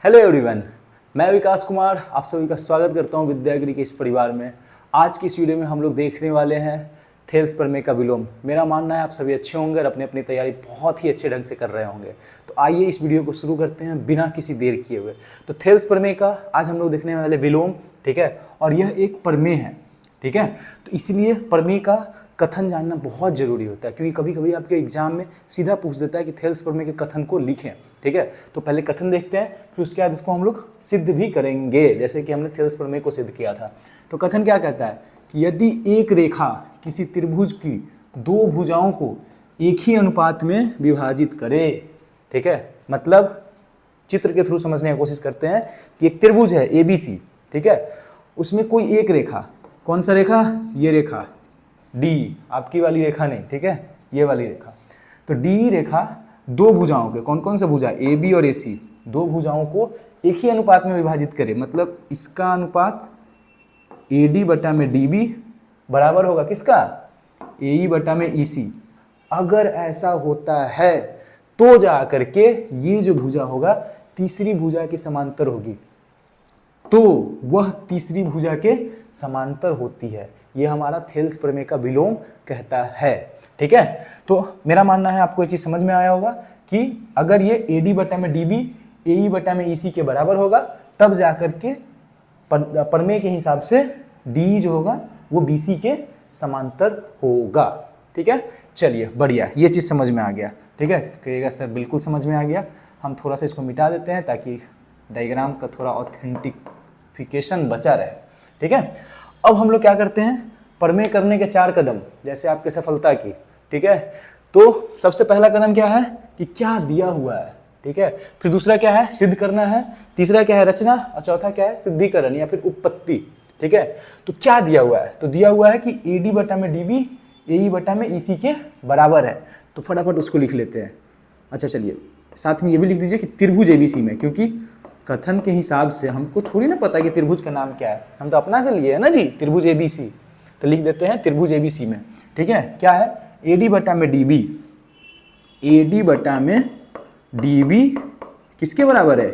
Hello everyone, मैं विकास कुमार आप सभी का स्वागत करता हूं विद्यागिरी के इस परिवार में। आज की इस वीडियो में हम लोग देखने वाले हैं थेल्स प्रमेय का विलोम। मेरा मानना है आप सभी अच्छे होंगे और अपनी अपनी तैयारी बहुत ही अच्छे ढंग से कर रहे होंगे। तो आइए इस वीडियो को शुरू करते हैं बिना किसी देर किए हुए। तो थेल्स प्रमेय का आज हम लोग देखने वाले विलोम, ठीक है, और यह एक प्रमेय है, ठीक है। तो इसलिए प्रमेय का कथन जानना बहुत जरूरी होता है, क्योंकि कभी कभी आपके एग्जाम में सीधा पूछ देता है कि थेल्स प्रमेय के कथन को लिखें, ठीक है। तो पहले कथन देखते हैं, फिर उसके बाद इसको हम लोग सिद्ध भी करेंगे, जैसे कि हमने थेल्स प्रमेय को सिद्ध किया था। तो कथन क्या कहता है कि यदि एक रेखा किसी त्रिभुज की दो भुजाओं को एक ही अनुपात में विभाजित करे, ठीक है, मतलब चित्र के थ्रू समझने की कोशिश करते हैं कि एक त्रिभुज है ABC, ठीक है, उसमें कोई एक रेखा, कौन सा रेखा, ये रेखा D, आपकी वाली रेखा नहीं, ठीक है, ये वाली रेखा। तो D रेखा दो भुजाओं के, कौन कौन सा भुजा, AB और AC, दो भुजाओं को एक ही अनुपात में विभाजित करे, मतलब इसका अनुपात AD बटा में DB बराबर होगा किसका, AE बटा में EC। अगर ऐसा होता है तो जा करके ये जो भुजा होगा तीसरी भुजा के समांतर होगी, तो वह तीसरी भुजा के समांतर होती है। यह हमारा थेल्स प्रमेय का विलोम कहता है, ठीक है। तो मेरा मानना है आपको ये चीज समझ में आया होगा कि अगर ये AD बटा में DB AE बटा में EC के बराबर होगा, तब जाकर के प्रमेय के हिसाब से D जो होगा वो BC के समांतर होगा, ठीक है। चलिए बढ़िया, ये चीज समझ में आ गया, ठीक है। कहिएगा सर बिल्कुल समझ में आ गया। हम थोड़ा सा इसको मिटा देते हैं ताकि डायग्राम का थोड़ा ऑथेंटिफिकेशन बचा रहे, ठीक है। अब हम लोग क्या करते हैं, प्रमेय करने के 4 कदम, जैसे आपके सफलता की, ठीक है। तो सबसे पहला कदम क्या है कि क्या दिया हुआ है, ठीक है। फिर दूसरा क्या है, सिद्ध करना है। तीसरा क्या है, रचना। और चौथा क्या है, सिद्धिकरण या फिर उत्पत्ति, ठीक है। तो क्या दिया हुआ है, तो दिया हुआ है कि AD बटा में DB AE बटा में EC के बराबर है। तो फटाफट उसको लिख लेते हैं। अच्छा चलिए, साथ में ये भी लिख दीजिए कि त्रिभुज ABC में, क्योंकि कथन के हिसाब से हमको थोड़ी ना पता कि त्रिभुज का नाम क्या है, हम तो अपना से लिए है ना जी, त्रिभुज ABC। तो लिख देते हैं त्रिभुज ABC में, ठीक है। क्या है, AD बटा में DB AD बटा में DB किसके बराबर है,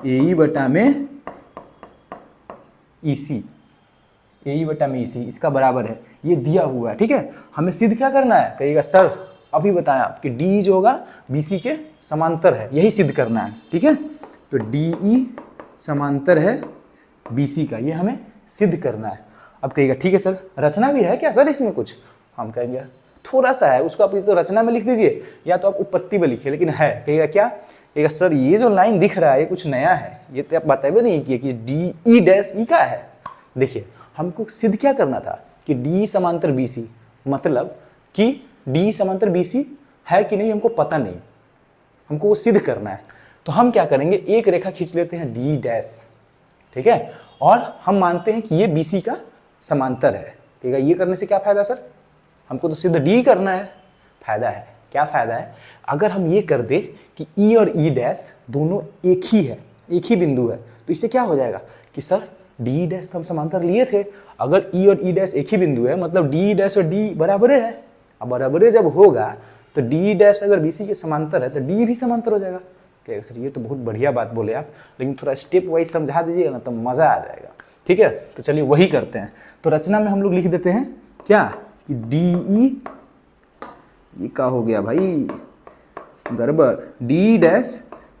AE बटा में EC AE बटा में EC इसका बराबर है। ये दिया हुआ है, ठीक है। हमें सिद्ध क्या करना है, कहिएगा सर अभी बताया कि D जो होगा BC के समांतर है, यही सिद्ध करना है, ठीक है। तो DE समांतर है BC का, ये हमें सिद्ध करना है। अब कहिएगा ठीक है सर, रचना भी है क्या सर इसमें कुछ, हम कहेंगे थोड़ा सा है, उसको आप तो रचना में लिख दीजिए या तो आप उत्पत्ति में लिखिए, लेकिन है। कहिएगा क्या, कहिएगा सर ये जो लाइन दिख रहा है ये कुछ नया है, ये तो आप बताए नहीं किए कि DE' का है। देखिए हमको सिद्ध क्या करना था कि D समांतर BC, मतलब कि D समांतर BC है कि नहीं हमको पता नहीं, हमको वो सिद्ध करना है। तो हम क्या करेंगे, एक रेखा खींच लेते हैं D', ठीक है, और हम मानते हैं कि ये BC का समांतर है, ठीक है। ये करने से क्या फायदा सर, हमको तो सिद्ध D करना है। फायदा है, क्या फायदा है, अगर हम ये कर दे कि E और E' दोनों एक ही है, एक ही बिंदु है, तो इससे क्या हो जाएगा कि सर D' तो हम समांतर लिए थे, अगर E और E' एक ही बिंदु है मतलब D' और D बराबर है। अब बराबर जब होगा तो D' अगर BC के समांतर है तो D भी समांतर हो जाएगा। कहेगा सर ये तो बहुत बढ़िया बात बोले आप, लेकिन थोड़ा स्टेप वाइज समझा दीजिएगा ना तो मजा आ जाएगा, ठीक है। तो चलिए वही करते हैं। तो रचना में हम लोग लिख देते हैं क्या कि DE, ये क्या हो गया भाई गड़बड़, D'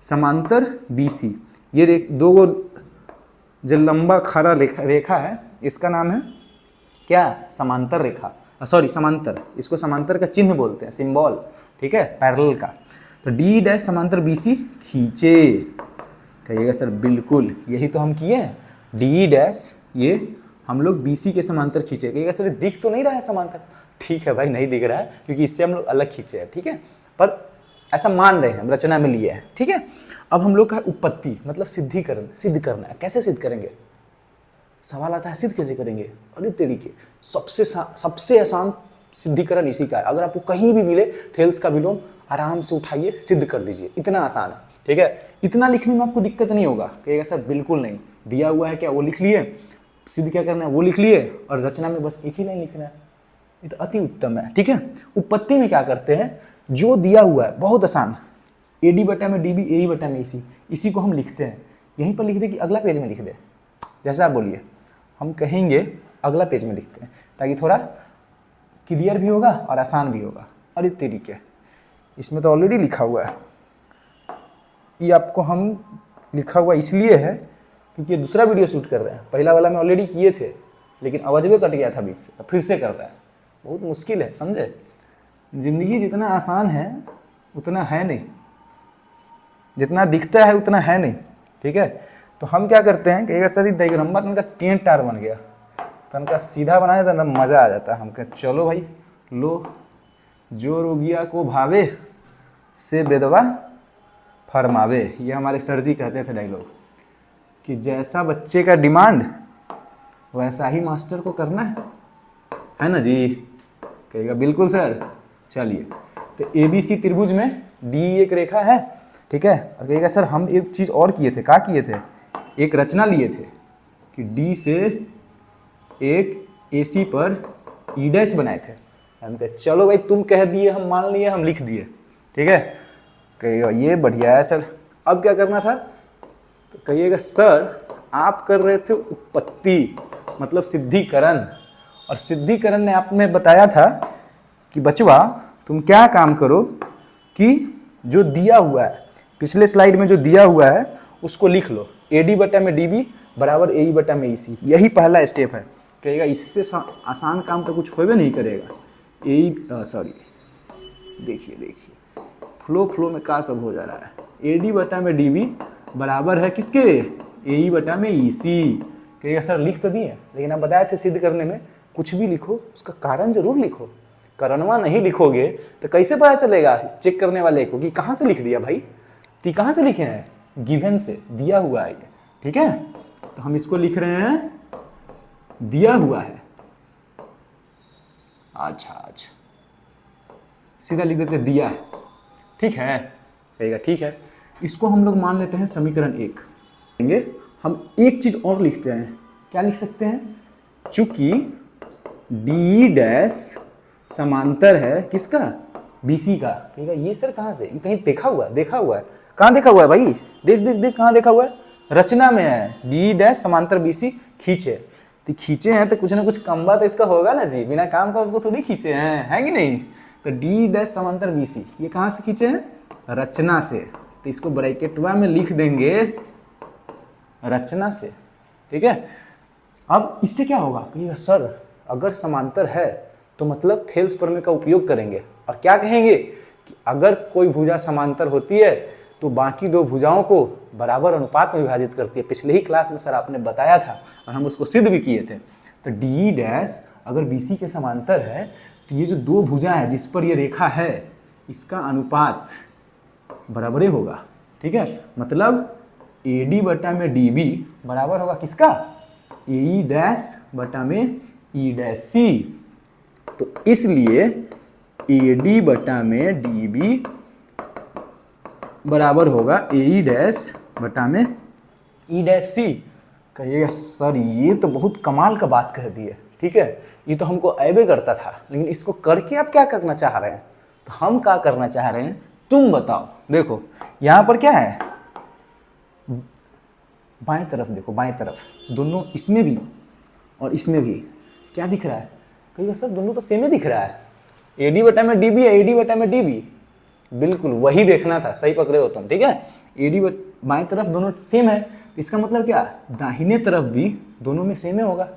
समांतर BC, ये दो जो लंबा खड़ा रेखा है इसका नाम है क्या, समांतर रेखा, सॉरी समांतर, इसको समांतर का चिन्ह बोलते हैं, सिंबल, ठीक है, पैरेलल का। तो D' समांतर BC खींचे, कहिएगा सर बिल्कुल यही तो हम किए हैं, D' ये हम लोग BC के समांतर खींचे। कहिएगा सर दिख तो नहीं रहा है समांतर, ठीक है भाई नहीं दिख रहा है क्योंकि इससे हम लोग अलग खींचे हैं, ठीक है, पर ऐसा मान रहे हैं, हम रचना में लिए हैं, ठीक है। अब हम लोग का उत्पत्ति मतलब सिद्धिकरण, सिद्ध करना है। कैसे सिद्ध करेंगे, सवाल आता है सिद्ध कैसे करेंगे, अरे तरीके सबसे आसान सिद्धिकरण इसी का है। अगर आपको कहीं भी मिले थेल्स का विलोम, आराम से उठाइए सिद्ध कर दीजिए, इतना आसान है, ठीक है। इतना लिखने में आपको दिक्कत नहीं होगा। कहिएगा सर बिल्कुल नहीं, दिया हुआ है क्या वो लिख लिए, सिद्ध क्या करना है वो लिख लिए, और रचना में बस एक ही लाइन लिखना है, ये तो अति उत्तम है, ठीक है। उत्पत्ति में क्या करते हैं, जो दिया हुआ है बहुत आसान, AD बटा में DB AE बटा में EC, इसी को हम लिखते हैं यहीं पर लिख दे कि अगला पेज में लिख दे, जैसा आप बोलिए। हम कहेंगे अगला पेज में लिखते हैं ताकि थोड़ा क्लियर भी होगा और आसान भी होगा। अरे तरीके, इसमें तो ऑलरेडी लिखा हुआ है। ये आपको हम लिखा हुआ इसलिए है क्योंकि ये दूसरा वीडियो शूट कर रहे हैं। पहला वाला में ऑलरेडी किए थे लेकिन आवाज में कट गया था बीच से, फिर से कर रहा है। बहुत मुश्किल है, समझे। ज़िंदगी जितना आसान है उतना है नहीं, जितना दिखता है उतना है नहीं, ठीक है। तो हम क्या करते हैं कि सर डायग्राम इनका टेंट टार बन गया तो इनका सीधा बनाया था ना, मज़ा आ जाता है। हम कहते चलो भाई लो, जो रोगिया को भावे से बेदवा फरमावे। ये हमारे सर जी कहते थे डायलॉग कि जैसा बच्चे का डिमांड वैसा ही मास्टर को करना है ना जी। कहेगा बिल्कुल सर। चलिए, तो ABC त्रिभुज में D एक रेखा है, ठीक है। और कहेगा सर हम एक चीज़ और किए थे, क्या किए थे, एक रचना लिए थे कि D से एक AC पर E' बनाए थे। हम कहे चलो भाई तुम कह दिए, हम मान लिए, हम लिख दिए, ठीक है। कहिएगा ये बढ़िया है सर। अब क्या करना था, तो कहिएगा सर आप कर रहे थे उत्पत्ति, मतलब सिद्धिकरण। और सिद्धिकरण ने आपने बताया था कि बचवा तुम क्या काम करो कि जो दिया हुआ है पिछले स्लाइड में, जो दिया हुआ है उसको लिख लो। AD बटा में DB बराबर AE बटा में EC, यही पहला स्टेप है। कहेगा इससे आसान काम तो कुछ होबे नहीं करेगा। देखिए फ्लो में क्या सब हो जा रहा है। AD बटा में DB बराबर है किसके, AE बटा में EC। कहेगा सर लिख तो दिए लेकिन आप बताए थे सिद्ध करने में कुछ भी लिखो उसका कारण जरूर लिखो। कारणवा नहीं लिखोगे तो कैसे पता चलेगा चेक करने वाले को कि कहाँ से लिख दिया भाई। तो कहाँ से लिखे हैं, गिवन से, दिया हुआ है ये, ठीक है। तो हम इसको लिख रहे हैं दिया हुआ है। अच्छा सीधा लिख देते दिया है, ठीक है। कहेगा ठीक है, इसको हम लोग मान लेते हैं समीकरण 1। हम एक चीज और लिखते हैं, क्या लिख सकते हैं, चूंकि D' समांतर है किसका, BC का। कहेगा ये सर कहाँ से, कहीं देखा हुआ है। कहाँ देखा हुआ है भाई, देख कहाँ देखा हुआ है, रचना में है। D' समांतर BC खींचे, तो खींचे हैं तो कुछ ना कुछ कम्बा तो इसका होगा ना जी, बिना काम का उसको थोड़ी खींचे हैं, है कि नहीं। तो D' समांतर BC ये कहाँ से खींचे हैं, रचना से। तो इसको ब्रैकेटवा में लिख देंगे रचना से, ठीक है। अब इससे क्या होगा, कहिएगा सर अगर समांतर है तो मतलब थेल्स प्रमेय का उपयोग करेंगे और क्या कहेंगे कि अगर कोई भुजा समांतर होती है तो बाकी दो भुजाओं को बराबर अनुपात में विभाजित करती है। पिछले ही क्लास में सर आपने बताया था और हम उसको सिद्ध भी किए थे। तो D' अगर BC के समांतर है तो ये जो दो भुजा है जिस पर ये रेखा है इसका अनुपात बराबर होगा, ठीक है। मतलब AD बटा में DB बराबर होगा किसका, AE' बटा में E'C। तो इसलिए AD बटा में DB बराबर होगा AE' बटा में E'C। कहिएगा सर ये तो बहुत कमाल का बात कह दी है, ठीक है। ये तो हमको ऐबे करता था, लेकिन इसको करके आप क्या करना चाह रहे हैं, तो हम क्या करना चाह रहे हैं तुम बताओ। देखो यहाँ पर क्या है, बाएं तरफ देखो, बाएं तरफ दोनों, इसमें भी और इसमें भी क्या दिख रहा है, कहिएगा सर दोनों तो सेम ही दिख रहा है। AD बटा में DB है, AD बटा में DB, बिल्कुल वही देखना था, सही पकड़े हो तुम, ठीक है। AD बाएं तरफ दोनों सेम है, इसका मतलब क्या, दाहिने तरफ भी दोनों में सेम होगा।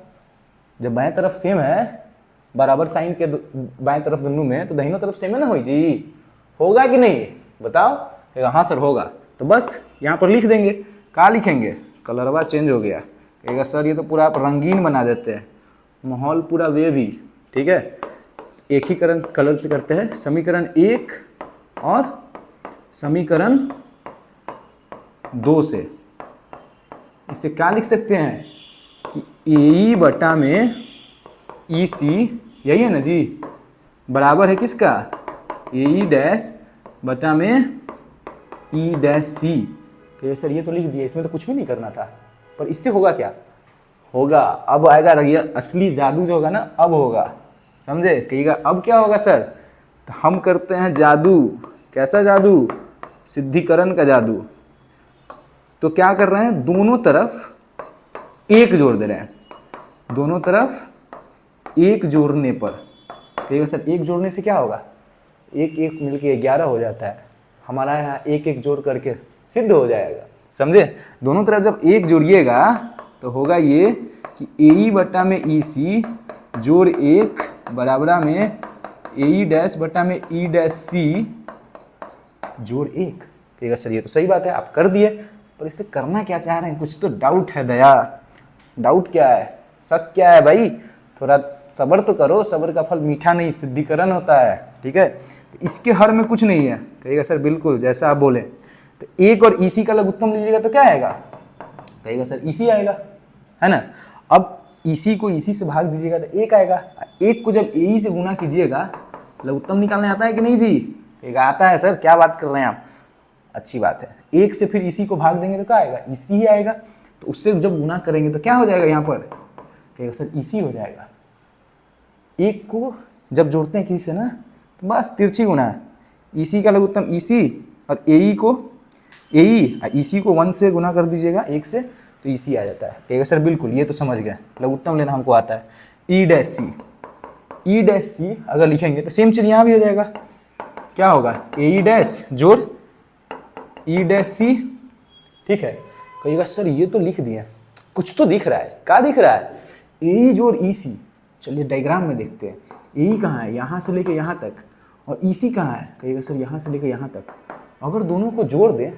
जब बाएं तरफ सेम है, बराबर साइन के बाएं तरफ दोनों में, तो दाहिनों तरफ सेम है ना हो जी, होगा कि नहीं बताओ। कहेगा हाँ सर होगा। तो बस यहाँ पर लिख देंगे, क्या लिखेंगे, कलरवा चेंज हो गया। कहेगा सर ये तो पूरा आप रंगीन बना देते हैं, माहौल पूरा वे भी, ठीक है। एक ही कलर से करते हैं, समीकरण 1 और समीकरण 2 से। इसे क्या लिख सकते हैं कि AE बटा में EC, यही है ना जी, बराबर है किसका, AE' बटा में E'C। तो सर ये तो लिख दिया, इसमें तो कुछ भी नहीं करना था। पर इससे होगा क्या, होगा अब आएगा रहिए असली जादू जो होगा ना, अब होगा, समझे। कहिएगा अब क्या होगा सर, तो हम करते हैं जादू। कैसा जादू, सिद्धिकरण का जादू। तो क्या कर रहे हैं, दोनों तरफ एक जोड़ दे रहे हैं, दोनों तरफ एक जोड़ने पर कहिएगा सर एक जोड़ने से क्या होगा, एक एक मिलके 11 हो जाता है, हमारा यहाँ एक एक जोड़ करके सिद्ध हो जाएगा, समझे। दोनों तरफ जब एक जोड़िएगा तो होगा ये कि ए बटा में ई सी जोड़ एक बराबरा में ए डैश बटा में ई डैश सी जोड़ एक। कहिएगा सर ये तो सही बात है, आप कर दिए, पर इससे करना क्या चाह रहे हैं, कुछ तो डाउट है दया। डाउट क्या है, शक क्या है भाई, थोड़ा सब्र तो करो, सब्र का फल मीठा नहीं सिद्धिकरण होता है, ठीक है। तो इसके हर में कुछ नहीं है, कहिएगा सर बिल्कुल जैसा आप बोले। तो एक और इसी का लघुत्तम लीजिएगा तो क्या आएगा, कहिएगा सर इसी आएगा, है ना। अब इसी को इसी से भाग दीजिएगा तो एक आएगा, एक को जब ए से गुना कीजिएगा लघुत्तम निकालने आता है कि नहीं जी, कहिएगा आता है सर, क्या बात कर रहे हैं आप, अच्छी बात है। एक से फिर इसी को भाग देंगे तो क्या आएगा, इसी ही आएगा, तो उससे जब गुना करेंगे तो क्या हो जाएगा यहाँ पर, कहिएगा सर इसी हो जाएगा। एक को जब जोड़ते हैं किसी से ना तो बस तिरछी गुना है, इसी का लघुत्तम इसी और ए को इसी को 1 से गुना कर दीजिएगा एक से तो इसी आ जाता है, कहिएगा सर बिल्कुल ये तो समझ गए, लघुत्तम लेना हमको आता है। ई डैश सी अगर लिखेंगे तो सेम चीज़ यहाँ भी हो जाएगा, क्या होगा ए डैश जोड़ ई डैश सी, ठीक है। कहिएगा सर ये तो लिख दिए, कुछ तो दिख रहा है, क्या दिख रहा है, ए जोड़ ई सी। चलिए डायग्राम में देखते हैं, ए कहाँ है, यहाँ से लेके यहाँ तक, और ई सी कहाँ है, कहिएगा सर यहाँ से लेके यहाँ तक। अगर दोनों को जोड़ दें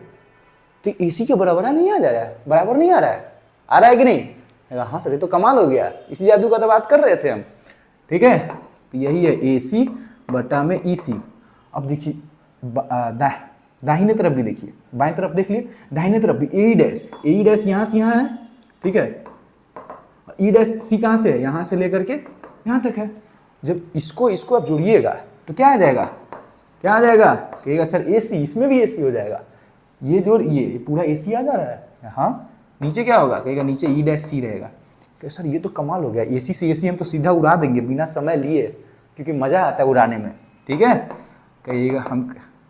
तो ए सी के बराबर नहीं आ जा रहा है, बराबर नहीं आ रहा है, आ रहा है कि नहीं, हाँ सर ये तो कमाल हो गया, इसी जादू का तो बात कर रहे थे हम, ठीक है। तो यही है ए सी बटा में ई सी। अब देखिए दाहिने तरफ भी देखिए, बाएं तरफ देख लिए, दाहिने तरफ भी ए डैश यहाँ से यहाँ है, ठीक है। ई डैश सी कहाँ से है, यहाँ से लेकर के यहाँ तक है। जब इसको आप जोड़िएगा तो क्या आ जाएगा, क्या आ जाएगा, कहिएगा सर ए सी, इसमें भी ए सी हो जाएगा, ये जोड़ ये पूरा ए सी आ जा रहा है, हाँ नीचे क्या होगा, कहिएगा नीचे ई डैश सी रहेगा। कहिए सर ये तो कमाल हो गया, ए सी से ए सी हम तो सीधा उड़ा देंगे बिना समय लिए, क्योंकि मज़ा आता है उड़ाने में, ठीक है। कहिएगा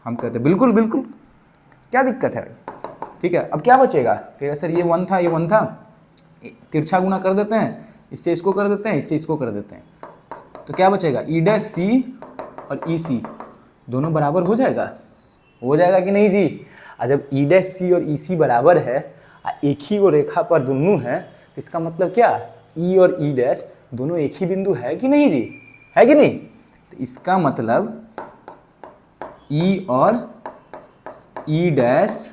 हम कहते बिल्कुल बिल्कुल, क्या दिक्कत है, ठीक है। अब क्या बचेगा, कहिएगा सर ये 1 था, ये 1 था, तिरछा गुना कर देते हैं, इससे इसको कर देते हैं, इससे इसको कर देते हैं, तो क्या बचेगा, ई डैश सी और ई सी दोनों बराबर हो जाएगा कि नहीं जी। और जब ई डैश सी और ई सी बराबर है, एक ही वो रेखा पर दोनों है, तो इसका मतलब क्या, ई और ई डैश दोनों एक ही बिंदु है कि नहीं जी, है कि नहीं। तो इसका मतलब ई और ई डैश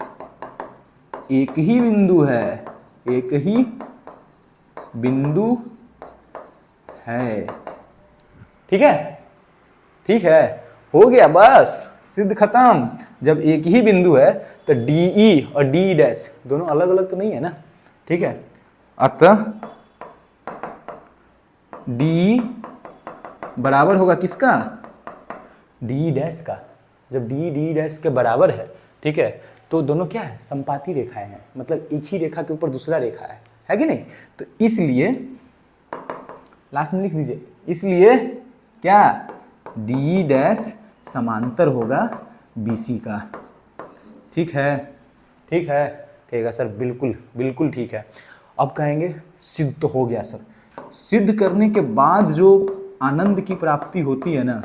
एक ही बिंदु है, एक ही बिंदु है, ठीक है, ठीक है, हो गया बस, सिद्ध खत्म। जब एक ही बिंदु है तो डी ई और डी डैश दोनों अलग अलग तो नहीं है ना, ठीक है। अतः डी बराबर होगा किसका, डी डैश का। जब डी डी डैश के बराबर है, ठीक है, तो दोनों क्या है, संपाती रेखाएं हैं, मतलब एक ही रेखा के ऊपर दूसरा रेखा है कि नहीं। तो इसलिए लास्ट में लिख दीजिए, इसलिए क्या, डी डैश समांतर होगा BC का, ठीक है, ठीक है। कहेगा सर बिल्कुल बिल्कुल ठीक है। अब कहेंगे सिद्ध तो हो गया सर, सिद्ध करने के बाद जो आनंद की प्राप्ति होती है ना,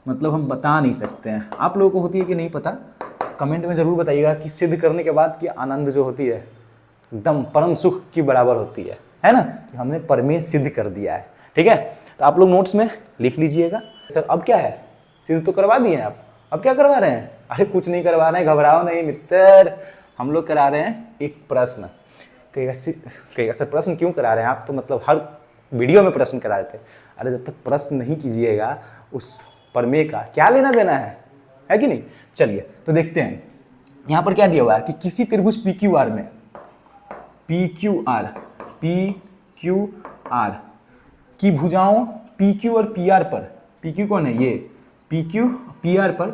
मतलब हम बता नहीं सकते हैं, आप लोगों को होती है कि नहीं पता, कमेंट में ज़रूर बताइएगा कि सिद्ध करने के बाद की आनंद जो होती है एकदम परम सुख की बराबर होती है ना, कि हमने परमेश सिद्ध कर दिया है, ठीक है। तो आप लोग नोट्स में लिख लीजिएगा। सर अब क्या है, सिद्ध तो करवा दिए आप, अब क्या करवा रहे हैं, अरे कुछ नहीं करवा रहे हैं, घबराओ नहीं मित्र, हम लोग करा रहे हैं एक प्रश्न। कहेगा सर प्रश्न क्यों करा रहे हैं आप, तो मतलब हर वीडियो में प्रश्न करा देते हैं। अरे जब तक प्रश्न नहीं कीजिएगा उस प्रमेय का क्या लेना देना है कि नहीं। चलिए तो देखते हैं, यहाँ पर क्या दिया हुआ है कि किसी त्रिभुज PQR में PQR की भुजाओं PQ और PR पर, PQ कौन है, ये PQ PR पर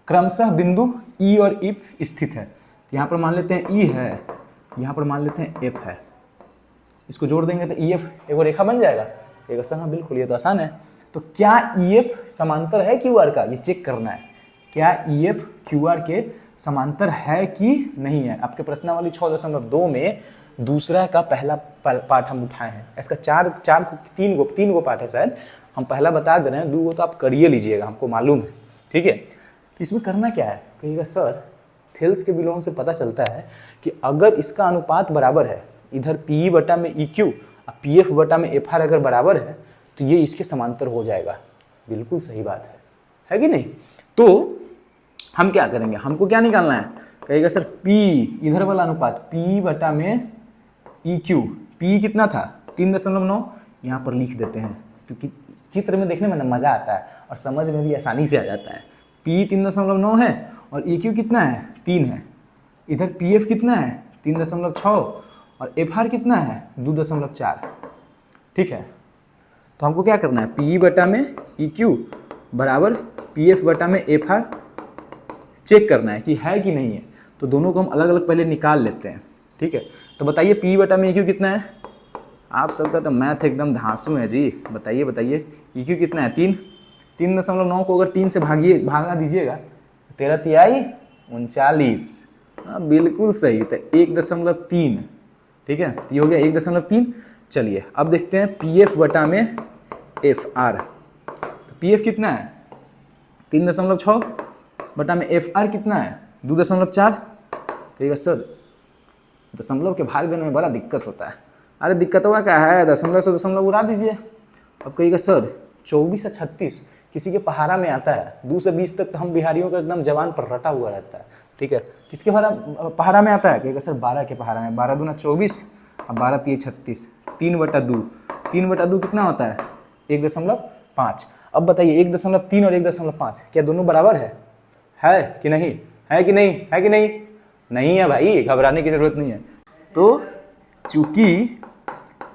क्रमशः बिंदु E और F स्थित है। यहाँ पर मान लेते हैं E है, यहाँ पर मान लेते हैं F है, इसको जोड़ देंगे तो EF एक रेखा बन जाएगा। एक सर हाँ बिल्कुल, ये तो आसान है। तो क्या EF समांतर है QR का, ये चेक करना है, क्या EF QR के समांतर है कि नहीं है। आपके प्रश्नावली 6.2 में दूसरा का पहला पार्ट हम उठाए हैं। इसका तीन गो पार्ट है शायद, हम पहला बता दे रहे हैं, 2 गो तो आप करिए लीजिएगा, हमको मालूम है, ठीक है। तो इसमें करना क्या है, कहिएगा सर थेल्स के विलोम से पता चलता है कि अगर इसका अनुपात बराबर है, इधर पी बटा में ई क्यू और पी एफ बटा में एफ आर अगर बराबर है तो ये इसके समांतर हो जाएगा। बिल्कुल सही बात है कि नहीं। तो हम क्या करेंगे, हमको क्या निकालना है, कहेगा सर P इधर वाला अनुपात P बटा में ई क्यू, P कितना था 3.9, यहाँ पर लिख देते हैं क्योंकि चित्र में देखने में ना मज़ा आता है और समझ में भी आसानी से आ जाता है। P 3.9 है और ई क्यू कितना है 3 है, इधर पी एफ कितना है 3.6 और एफ आर कितना है 2.4, ठीक है। तो हमको क्या करना है, P बटा में ई क्यू बराबर पी एफ बटा में एफ आर चेक करना है कि है कि नहीं है। तो दोनों को हम अलग अलग पहले निकाल लेते हैं, ठीक है। तो बताइए P बटा में ई क्यू कितना है, आप सबका तो मैथ एकदम धांसू है जी, बताइए ई क्यू कितना है 3.9 को अगर 3 से भागा दीजिएगा 13 तिहाई 39, हाँ बिल्कुल सही, तो 1.3, ठीक है, ये हो गया 1.3। चलिए अब देखते हैं पी एफ बटा में एफ आर, तो पी एफ कितना है 3.6 बटा में एफ आर कितना है 2.4। कहिएगा सर दशमलव के भाग देने में बड़ा दिक्कत होता है। अरे दिक्कत हुआ क्या है, दशमलव से दशमलव उड़ा दीजिए। अब कहिएगा सर 24 से 36 किसी के पहाड़ा में आता है, 2 से 20 तक तो हम बिहारियों का एकदम जवान पर रटा हुआ रहता है, ठीक है। किसके पहाड़ा में आता है, कहिएगा सर 12 के पहाड़ा में, 12 दूना 24 और 12 तिये 36, 3/2 कितना होता है 1.5। अब बताइए 1.3 और 1.5 क्या दोनों बराबर है कि नहीं, है कि नहीं, है कि नहीं, नहीं है भाई, घबराने की जरूरत नहीं है। तो चूंकि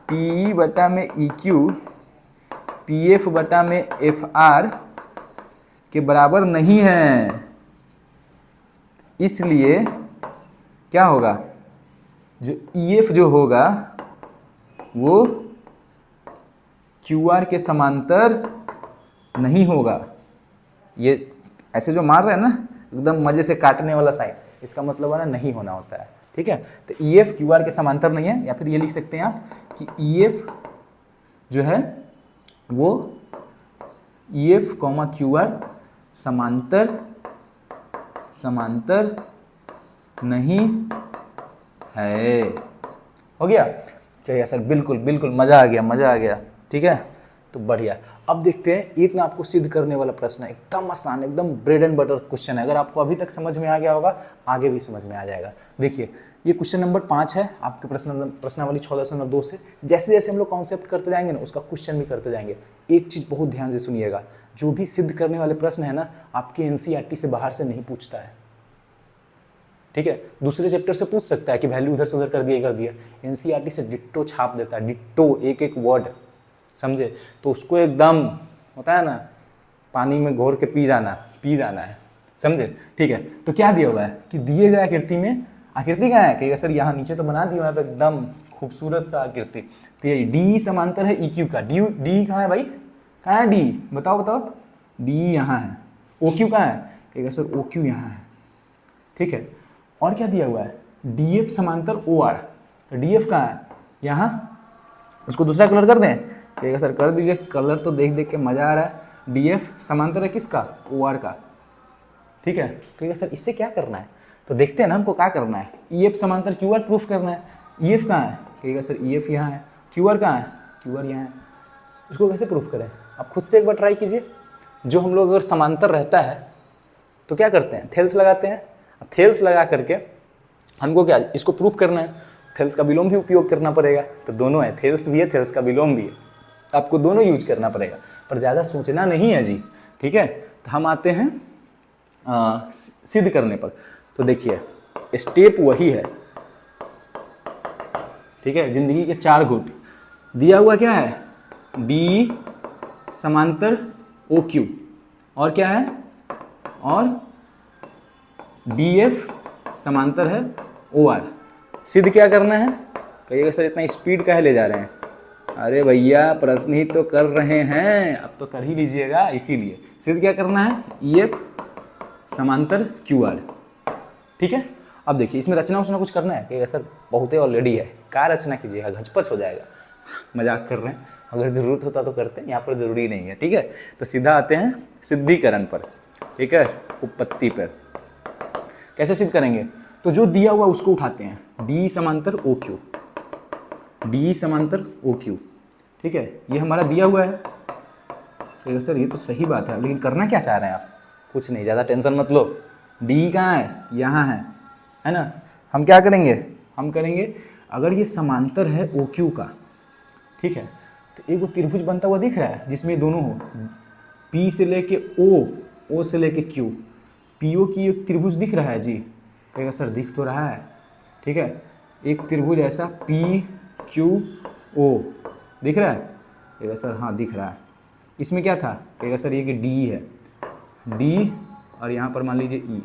P बटा में ई क्यू पी एफ बटा में एफ आर के बराबर नहीं है, इसलिए क्या होगा, जो ई एफ जो होगा वो क्यू आर के समांतर नहीं होगा। ये ऐसे जो मार रहे हैं ना एकदम मजे से काटने वाला साइन, इसका मतलब है ना नहीं होना होता है, ठीक है। तो ई एफ क्यू आर के समांतर नहीं है, या फिर ये लिख सकते हैं आप कि ई एफ जो है वो E F comma Q R समांतर नहीं है। हो गया क्या सर, बिल्कुल मज़ा आ गया, ठीक है। तो बढ़िया, अब देखते हैं एक ना आपको सिद्ध करने वाला प्रश्न है, एकदम आसान, एकदम ब्रेड एंड बटर क्वेश्चन है। अगर आपको अभी तक समझ में आ गया होगा आगे भी समझ में आ जाएगा। देखिए ये क्वेश्चन नंबर 5 है आपके प्रश्नावली 6.2 से। जैसे जैसे हम लोग कॉन्सेप्ट करते जाएंगे ना उसका क्वेश्चन भी करते जाएंगे। एक चीज़ बहुत ध्यान से सुनिएगा, जो भी सिद्ध करने वाले प्रश्न है ना आपके एनसीईआरटी से बाहर से नहीं पूछता है, ठीक है। दूसरे चैप्टर से पूछ सकता है कि वैल्यू उधर से उधर कर दिया, एनसीईआरटी से डिट्टो छाप देता है, डिट्टो एक वर्ड, समझे। तो उसको एकदम होता है ना पानी में घोर के पी जाना है, समझे, ठीक है। तो क्या दिया हुआ है कि दिए गए आकृति में, आकृति कहाँ है, कहिएगा सर यहाँ नीचे तो बना दिया है एकदम खूबसूरत सा आकृति। तो ये डी समांतर है ई क्यू का, डी कहाँ है भाई, कहाँ है डी, बताओ, डी यहाँ है, ओ क्यू कहाँ है, कहिएगा सर ओ क्यू यहाँ है, ठीक है। और क्या दिया हुआ है, डी एफ समांतर ओ आर, तो डी एफ कहाँ है यहाँ, उसको दूसरा कलर कर दें, कहिएगा सर कर दीजिए, कलर तो देख के मज़ा आ रहा है। डी एफ समांतर है किसका, ओ आर का, ठीक है। कहिएगा सर इससे क्या करना है, तो देखते हैं ना हमको क्या करना है। ई एफ समांतर क्यू आर प्रूफ करना है। ई एफ कहाँ है, कहिएगा सर ई एफ यहाँ है, क्यू आर कहाँ है, क्यू आर यहाँ है। उसको कैसे प्रूफ करें, आप खुद से एक बार ट्राई कीजिए। जो हम लोग अगर समांतर रहता है तो क्या करते हैं, थेल्स लगाते हैं। थेल्स लगा करके हमको क्या इसको प्रूफ करना है, थेल्स का विलोम भी उपयोग करना पड़ेगा। तो दोनों है, थेल्स भी है, थेल्स का विलोम भी है, आपको दोनों यूज करना पड़ेगा, पर ज़्यादा सोचना नहीं है जी, ठीक है। तो हम आते हैं सिद्ध करने पर। तो देखिए स्टेप वही है, ठीक है। जिंदगी के 4 घुट दिया हुआ क्या है, डी समांतर ओ क्यू, और क्या है, और डी एफ समांतर है ओ आर। सिद्ध क्या करना है, कहिएगा सर इतना स्पीड काहे ले जा रहे हैं, अरे भैया प्रश्न ही तो कर रहे हैं, अब तो कर ही लीजिएगा। इसीलिए सिद्ध क्या करना है, ई एफ समांतर क्यू आर, ठीक है। अब देखिए इसमें रचना उचना कुछ करना है कि सर बहुत ही ऑलरेडी है, क्या रचना कीजिएगा, घचपच हो जाएगा। मजाक कर रहे हैं, अगर ज़रूरत होता तो करते हैं, यहाँ पर ज़रूरी नहीं है। ठीक है, तो सीधा आते हैं सिद्धीकरण पर। ठीक है, उपपत्ति पर कैसे सिद्ध करेंगे, तो जो दिया हुआ उसको उठाते हैं, डी समांतर ओ क्यू, डी समांतर ओ क्यू। ठीक है, ये हमारा दिया हुआ है। तो सर ये तो सही बात है, लेकिन करना क्या चाह रहे हैं आप? कुछ नहीं, ज़्यादा टेंशन मत लो। डी कहाँ है? यहाँ है ना। हम क्या करेंगे, हम करेंगे अगर ये समांतर है ओ क्यू का, ठीक है, तो एक वो त्रिभुज बनता हुआ दिख रहा है जिसमें ये दोनों हो, पी से लेके ओ से लेके क्यू, पी ओ की एक त्रिभुज दिख रहा है जी? कहेगा सर दिख तो रहा है। ठीक है, एक त्रिभुज ऐसा पी क्यू ओ दिख रहा है? कहेगा सर हाँ दिख रहा है। इसमें क्या था? कहेगा सर ये कि डी है, डी और यहाँ पर मान लीजिए ई।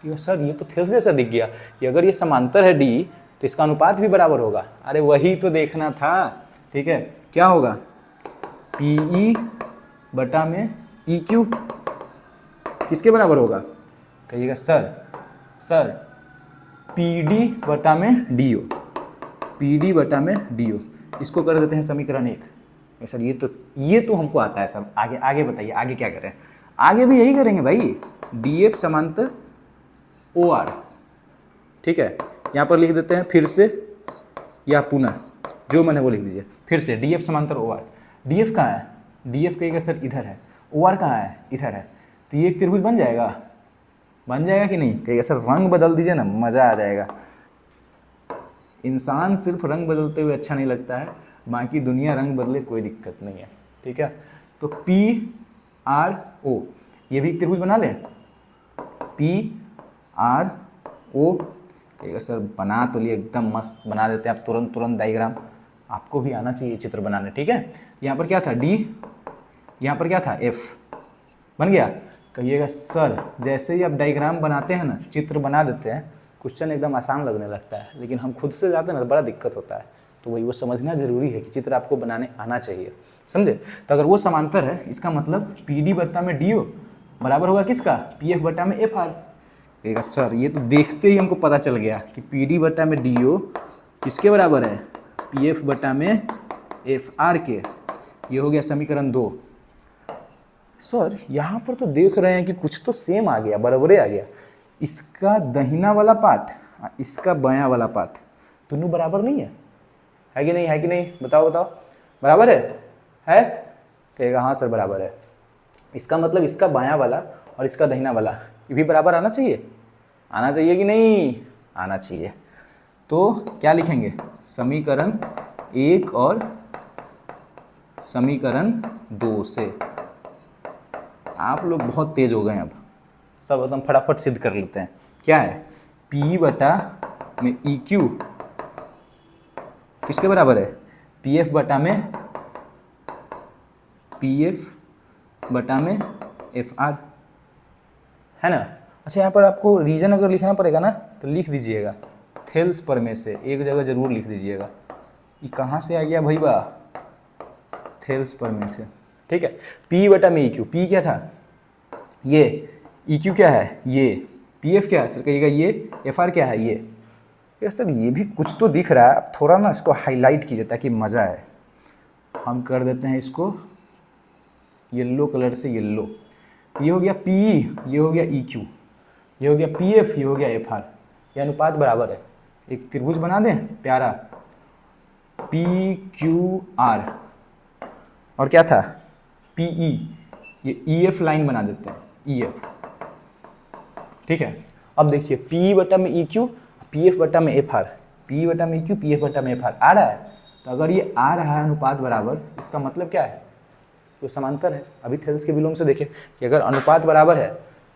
सर ये तो थेल्स जैसा दिख गया कि अगर ये समांतर है डी तो इसका अनुपात भी बराबर होगा। अरे वही तो देखना था। ठीक है, क्या होगा? पी ई बटा में ई क्यू किसके बराबर होगा? कहिएगा सर पी डी बटा में डी ओ, पी डी बटा में डी ओ। इसको कर देते हैं समीकरण 1। सर ये तो हमको आता है सर, आगे बताइए, आगे क्या करें? आगे भी यही करेंगे भाई, डी एफ समांतर ओ आर। ठीक है, यहाँ पर लिख देते हैं फिर से या पुनः, जो मैंने वो लिख दीजिए फिर से, डी एफ समांतर ओ आर। डी एफ कहाँ है? डी एफ कहेगा सर इधर है, ओ आर कहाँ है? इधर है। तो ये एक त्रिभुज बन जाएगा कि नहीं? कहेगा सर रंग बदल दीजिए ना, मज़ा आ जाएगा। इंसान सिर्फ रंग बदलते हुए अच्छा नहीं लगता है, बाकी दुनिया रंग बदले कोई दिक्कत नहीं है। ठीक है, तो पी आर ओ, ये भी एक त्रिभुज बना लें, पी आर ओ। कहेगा सर बना तो लिए, एकदम मस्त बना देते हैं आप, तुरंत डायग्राम। आपको भी आना चाहिए चित्र बनाने। ठीक है, यहाँ पर क्या था? डी, यहाँ पर क्या था? एफ। बन गया? कहिएगा सर जैसे ही आप डायग्राम बनाते हैं ना, चित्र बना देते हैं, क्वेश्चन एकदम आसान लगने लगता है, लेकिन हम खुद से जाते हैं ना तो बड़ा दिक्कत होता है। तो वही वो समझना जरूरी है कि चित्र आपको बनाने आना चाहिए, समझे? तो अगर वो समांतर है, इसका मतलब पी डी बट्टा में डी ओ बराबर होगा किसका? पी एफ बट्टा में एफ आर। कहेगा सर ये तो देखते ही हमको पता चल गया कि पी डी बट्टा में डी ओ किसके बराबर है? पी एफ बट्टा में एफ आर के। ये हो गया समीकरण 2। सर यहाँ पर तो देख रहे हैं कि कुछ तो सेम आ गया, बराबरे आ गया। इसका दहिना वाला पार्ट, इसका बायां वाला पार्ट, दोनों बराबर नहीं है? है कि नहीं? है कि नहीं? बताओ बराबर है? कहेगा हाँ सर बराबर है। इसका मतलब इसका बायां वाला और इसका दहिना वाला ये भी बराबर आना चाहिए कि नहीं? आना चाहिए। तो क्या लिखेंगे? समीकरण 1 और समीकरण 2 से। आप लोग बहुत तेज हो गए हैं, अब सब एकदम फटाफट सिद्ध कर लेते हैं। क्या है? P बटा में ई क्यू किसके बराबर है? पी एफ बटा में एफ आर, है ना? अच्छा, यहाँ पर आपको रीजन अगर लिखना पड़ेगा ना तो लिख दीजिएगा थेल्स प्रमेय से, एक जगह जरूर लिख दीजिएगा। ये कहाँ से आ गया भाई बा? थेल्स प्रमेय से। ठीक है, P बटा में ई क्यू, पी क्या था? ये। ई क्यू क्या है? ये। पी एफ क्या है? सर कहिएगा ये। एफ आर क्या है? ये। यार सर ये भी कुछ तो दिख रहा है, अब थोड़ा ना इसको हाईलाइट कीजिए ताकि मज़ा आए। हम कर देते हैं इसको येलो कलर से, येलो। ये हो गया P, ये हो गया ई क्यू, ये हो गया पी एफ, ये हो गया एफ आर। ये अनुपात बराबर है। एक त्रिभुज बना दें प्यारा, पी क्यू आर, और क्या था? पी ई, ये ई एफ लाइन बना देते हैं, ई एफ। ठीक है, अब देखिए P बटा में ई क्यू, पी एफ बटा में एफ आर, पी बटा में ई क्यू, पी एफ बटा में एफ आर आ रहा है। तो अगर ये आ रहा है अनुपात बराबर, इसका मतलब क्या है? तो समांतर है। अभी थेल्स के विलोम से देखें कि अगर अनुपात बराबर है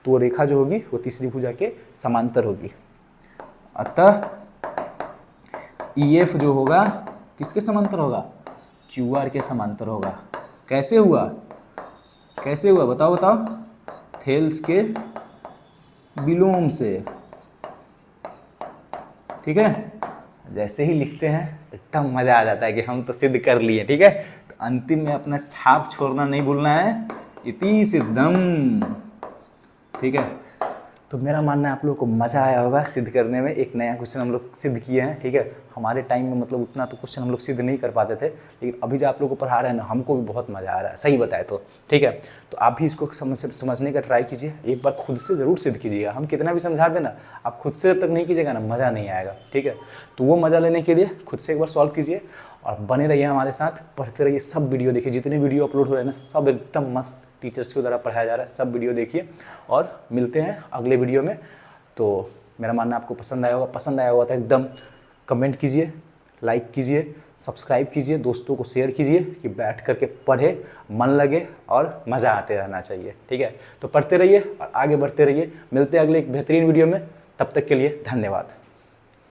तो वो रेखा जो होगी वो तीसरी भुजा के समांतर होगी। अतः ई एफ जो होगा किसके समांतर होगा? क्यू आर के समांतर होगा। कैसे हुआ? बताओ थेल्स के विलोम से। ठीक है, जैसे ही लिखते हैं एकदम मजा आ जाता है कि हम तो सिद्ध कर लिए। ठीक है, तो अंतिम में अपना छाप छोड़ना नहीं भूलना है। इति सिद्धम। ठीक है, तो मेरा मानना है आप लोगों को मज़ा आया होगा सिद्ध करने में। एक नया क्वेश्चन हम लोग सिद्ध किए हैं, ठीक है। हमारे टाइम में मतलब उतना तो क्वेश्चन हम लोग सिद्ध नहीं कर पाते थे, लेकिन अभी जो आप लोगों को पढ़ा रहे हैं ना, हमको भी बहुत मज़ा आ रहा है, सही बताए तो, ठीक है। तो आप भी इसको समझने का ट्राई कीजिए, एक बार खुद से ज़रूर सिद्ध कीजिएगा। हम कितना भी समझा देना, आप खुद से जब तक नहीं कीजिएगा ना, मज़ा नहीं आएगा, ठीक है। तो वो मज़ा लेने के लिए खुद से एक बार सॉल्व कीजिए और बने रहिए हमारे साथ, पढ़ते रहिए, सब वीडियो देखिए, जितने वीडियो अपलोड हो रहे हैं ना, सब एकदम मस्त टीचर्स के द्वारा पढ़ाया जा रहा है, सब वीडियो देखिए। और मिलते हैं अगले वीडियो में। तो मेरा मानना आपको पसंद आया होगा, पसंद आया होगा तो एकदम कमेंट कीजिए, लाइक कीजिए, सब्सक्राइब कीजिए, दोस्तों को शेयर कीजिए कि बैठ करके पढ़े, मन लगे और मज़ा आते रहना चाहिए, ठीक है। तो पढ़ते रहिए और आगे बढ़ते रहिए। मिलते हैं अगले एक बेहतरीन वीडियो में, तब तक के लिए धन्यवाद।